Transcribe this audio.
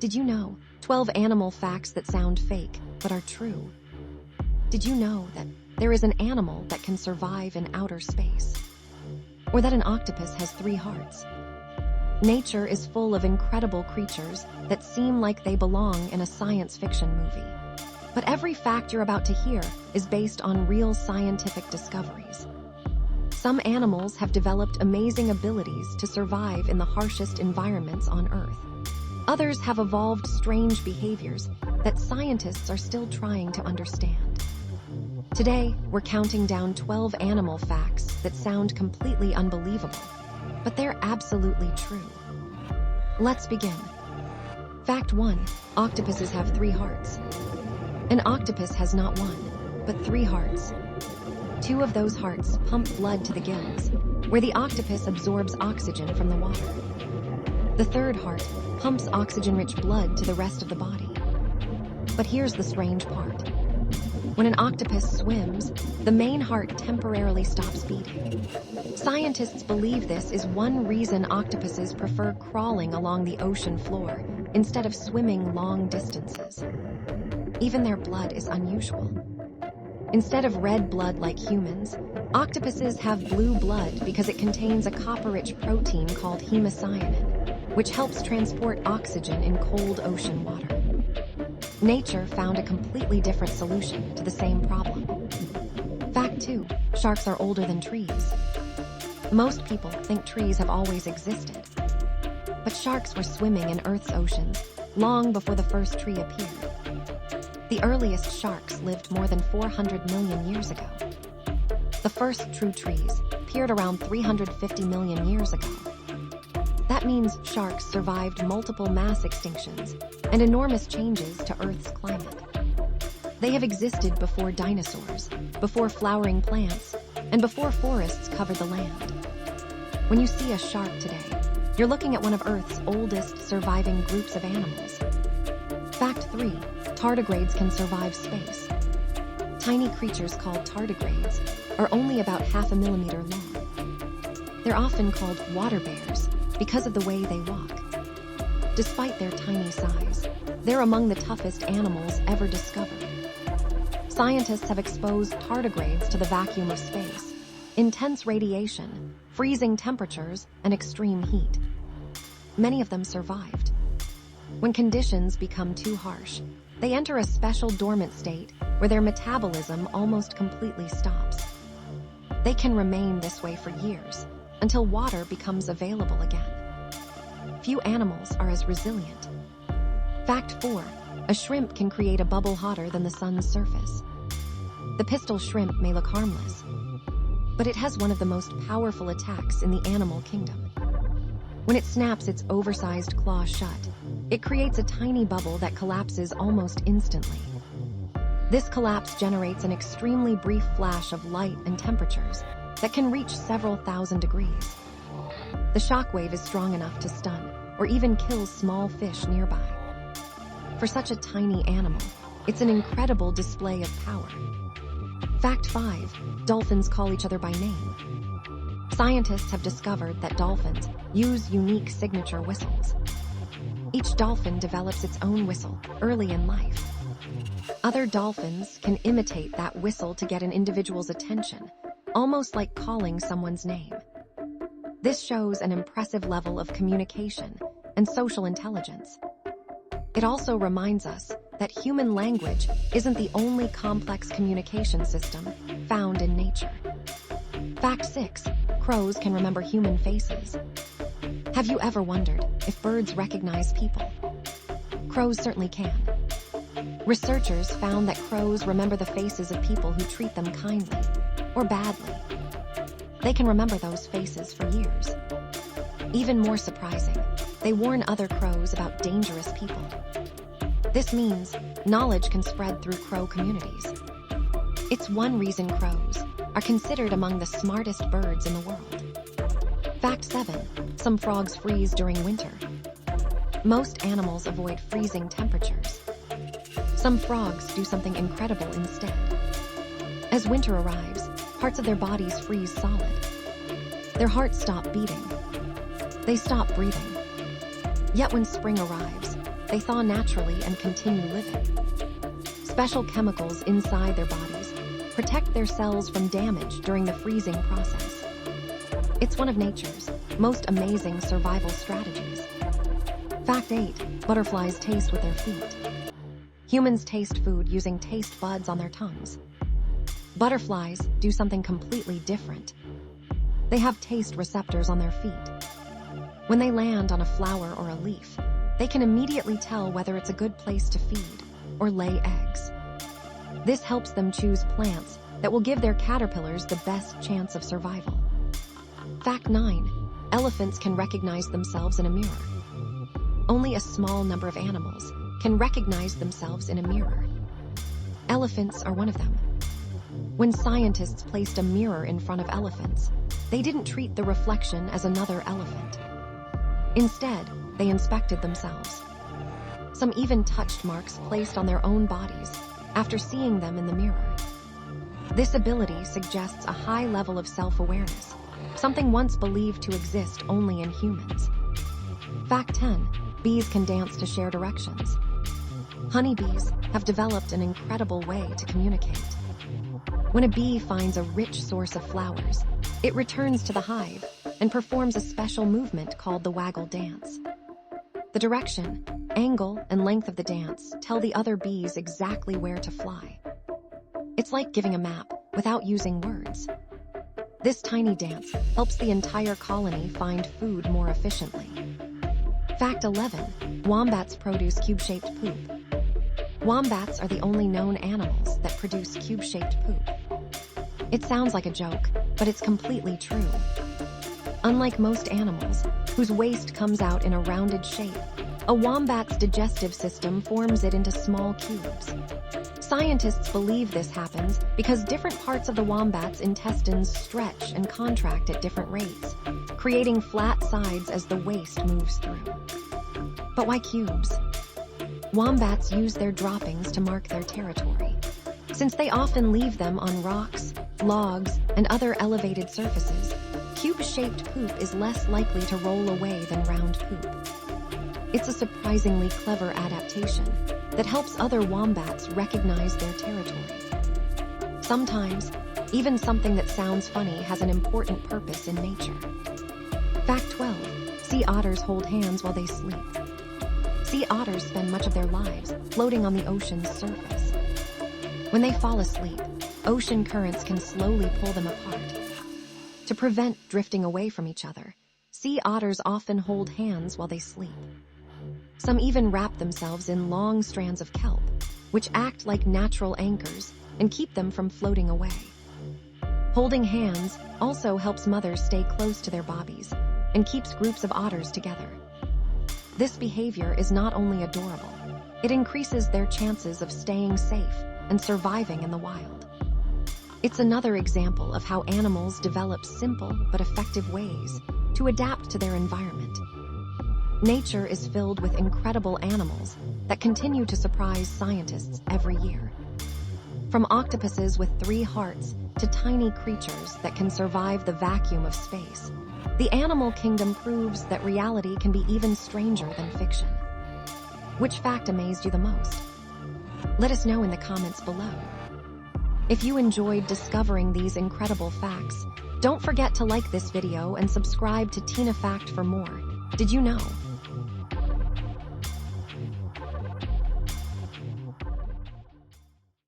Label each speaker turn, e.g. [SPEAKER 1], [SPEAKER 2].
[SPEAKER 1] Did you know 12 animal facts that sound fake but are true? Did you know that there is an animal that can survive in outer space? Or that an octopus has 3 hearts? Nature is full of incredible creatures that seem like they belong in a science fiction movie. But every fact you're about to hear is based on real scientific discoveries. Some animals have developed amazing abilities to survive in the harshest environments on Earth. Others have evolved strange behaviors that scientists are still trying to understand. Today, we're counting down 12 animal facts that sound completely unbelievable, but they're absolutely true. Let's begin. Fact 1. Octopuses have 3 hearts. An octopus has not 1, but 3 hearts. 2 of those hearts pump blood to the gills, where the octopus absorbs oxygen from the water. The 3rd heart pumps oxygen-rich blood to the rest of the body. But here's the strange part. When an octopus swims, the main heart temporarily stops beating. Scientists believe this is one reason octopuses prefer crawling along the ocean floor instead of swimming long distances. Even their blood is unusual. Instead of red blood like humans, octopuses have blue blood because it contains a copper-rich protein called hemocyanin, which helps transport oxygen in cold ocean water. Nature found a completely different solution to the same problem. Fact 2. Sharks are older than trees. Most people think trees have always existed. But sharks were swimming in Earth's oceans long before the first tree appeared. The earliest sharks lived more than 400 million years ago. The first true trees appeared around 350 million years ago. That means sharks survived multiple mass extinctions and enormous changes to Earth's climate. They have existed before dinosaurs, before flowering plants, and before forests covered the land. When you see a shark today, you're looking at one of Earth's oldest surviving groups of animals. Fact 3. Tardigrades can survive space. Tiny creatures called tardigrades are only about half a millimeter long. They're often called water bears because of the way they walk. Despite their tiny size, they're among the toughest animals ever discovered. Scientists have exposed tardigrades to the vacuum of space, intense radiation, freezing temperatures, and extreme heat. Many of them survived. When conditions become too harsh, they enter a special dormant state where their metabolism almost completely stops. They can remain this way for years, until water becomes available again. Few animals are as resilient. Fact 4. A shrimp can create a bubble hotter than the sun's surface. The pistol shrimp may look harmless, but it has one of the most powerful attacks in the animal kingdom. When it snaps its oversized claw shut, it creates a tiny bubble that collapses almost instantly. This collapse generates an extremely brief flash of light and temperatures that can reach several thousand degrees. The shockwave is strong enough to stun or even kill small fish nearby. For such a tiny animal, it's an incredible display of power. Fact 5. Dolphins call each other by name. Scientists have discovered that dolphins use unique signature whistles. Each dolphin develops its own whistle early in life. Other dolphins can imitate that whistle to get an individual's attention, almost like calling someone's name. This shows an impressive level of communication and social intelligence. It also reminds us that human language isn't the only complex communication system found in nature. Fact 6. Crows can remember human faces. Have you ever wondered if birds recognize people? Crows certainly can. Researchers found that crows remember the faces of people who treat them kindly or badly. They can remember those faces for years. Even more surprising, they warn other crows about dangerous people. This means knowledge can spread through crow communities. It's one reason crows are considered among the smartest birds in the world. Fact 7. Some frogs freeze during winter. Most animals avoid freezing temperatures. Some frogs do something incredible instead. As winter arrives, parts of their bodies freeze solid. Their hearts stop beating. They stop breathing. Yet when spring arrives, they thaw naturally and continue living. Special chemicals inside their bodies protect their cells from damage during the freezing process. It's one of nature's most amazing survival strategies. Fact 8. Butterflies taste with their feet. Humans taste food using taste buds on their tongues. Butterflies do something completely different. They have taste receptors on their feet. When they land on a flower or a leaf, they can immediately tell whether it's a good place to feed or lay eggs. This helps them choose plants that will give their caterpillars the best chance of survival. Fact 9. Elephants can recognize themselves in a mirror. Only a small number of animals can recognize themselves in a mirror. Elephants are one of them. When scientists placed a mirror in front of elephants, they didn't treat the reflection as another elephant. Instead, they inspected themselves. Some even touched marks placed on their own bodies after seeing them in the mirror. This ability suggests a high level of self-awareness, something once believed to exist only in humans. Fact 10. Bees can dance to share directions. Honeybees have developed an incredible way to communicate. When a bee finds a rich source of flowers, it returns to the hive and performs a special movement called the Waggle dance. The direction, angle, and length of the dance tell the other bees exactly where to fly. It's like giving a map without using words. This tiny dance helps the entire colony find food more efficiently. Fact 11. Wombats produce cube-shaped poop. Wombats are the only known animals that produce cube-shaped poop. It sounds like a joke, but it's completely true. Unlike most animals, whose waste comes out in a rounded shape, a wombat's digestive system forms it into small cubes. Scientists believe this happens because different parts of the wombat's intestines stretch and contract at different rates, creating flat sides as the waste moves through. But why cubes? Wombats use their droppings to mark their territory. Since they often leave them on rocks, logs, and other elevated surfaces, cube-shaped poop is less likely to roll away than round poop. It's a surprisingly clever adaptation that helps other wombats recognize their territory. Sometimes, even something that sounds funny has an important purpose in nature. Fact 12. Sea otters hold hands while they sleep. Sea otters spend much of their lives floating on the ocean's surface. When they fall asleep, ocean currents can slowly pull them apart. To prevent drifting away from each other, sea otters often hold hands while they sleep. Some even wrap themselves in long strands of kelp, which act like natural anchors and keep them from floating away. Holding hands also helps mothers stay close to their bobbies and keeps groups of otters together. This behavior is not only adorable, it increases their chances of staying safe and surviving in the wild. It's another example of how animals develop simple but effective ways to adapt to their environment. Nature is filled with incredible animals that continue to surprise scientists every year. From octopuses with 3 hearts to tiny creatures that can survive the vacuum of space, the animal kingdom proves that reality can be even stranger than fiction. Which fact amazed you the most? Let us know in the comments below. If you enjoyed discovering these incredible facts, don't forget to like this video and subscribe to Tina Fact for more. Did you know